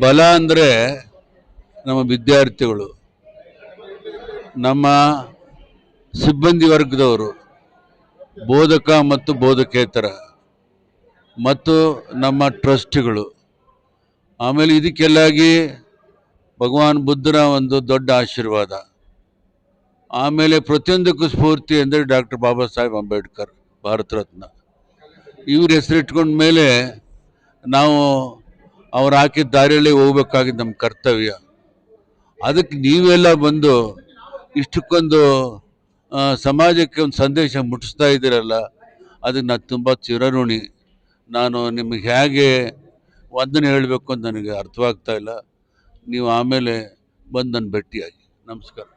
ಬಲ ಅಂದರೆ ನಮ್ಮ ವಿದ್ಯಾರ್ಥಿಗಳು, ನಮ್ಮ ಸಿಬ್ಬಂದಿ ವರ್ಗದವರು, ಬೋಧಕ ಮತ್ತು ಬೋಧಕೇತರ ಮತ್ತು ನಮ್ಮ ಟ್ರಸ್ಟಿಗಳು. ಆಮೇಲೆ ಇದಕ್ಕೆಲ್ಲಾಗಿ ಭಗವಾನ್ ಬುದ್ಧನ ಒಂದು ದೊಡ್ಡ ಆಶೀರ್ವಾದ. ಆಮೇಲೆ ಪ್ರತಿಯೊಂದಕ್ಕೂ ಸ್ಫೂರ್ತಿ ಅಂದರೆ ಡಾಕ್ಟರ್ ಬಾಬಾ ಸಾಹೇಬ್ ಅಂಬೇಡ್ಕರ್, ಭಾರತ ರತ್ನ. ಇವ್ರ ಹೆಸರಿಟ್ಕೊಂಡ ಮೇಲೆ ನಾವು ಅವ್ರು ಹಾಕಿದ ದಾರಿಯಲ್ಲಿ ಹೋಗ್ಬೇಕಾಗಿದ್ದು ನಮ್ಮ ಕರ್ತವ್ಯ. ಅದಕ್ಕೆ ನೀವೆಲ್ಲ ಬಂದು ಇಷ್ಟಕ್ಕೊಂದು ಸಮಾಜಕ್ಕೆ ಒಂದು ಸಂದೇಶ ಮುಟ್ಟಿಸ್ತಾ ಇದ್ದೀರಲ್ಲ, ಅದಕ್ಕೆ ನಾನು ತುಂಬ ಚಿರಋಣಿ. ನಾನು ನಿಮಗೆ ಹೇಗೆ ವಂದನೆ ಹೇಳಬೇಕು ಅಂತ ನನಗೆ ಅರ್ಥವಾಗ್ತಾ ಇಲ್ಲ. ನೀವು ಆಮೇಲೆ ಬಂದು ನನ್ನ ಭೇಟಿಯಾಗಿ. ನಮಸ್ಕಾರ.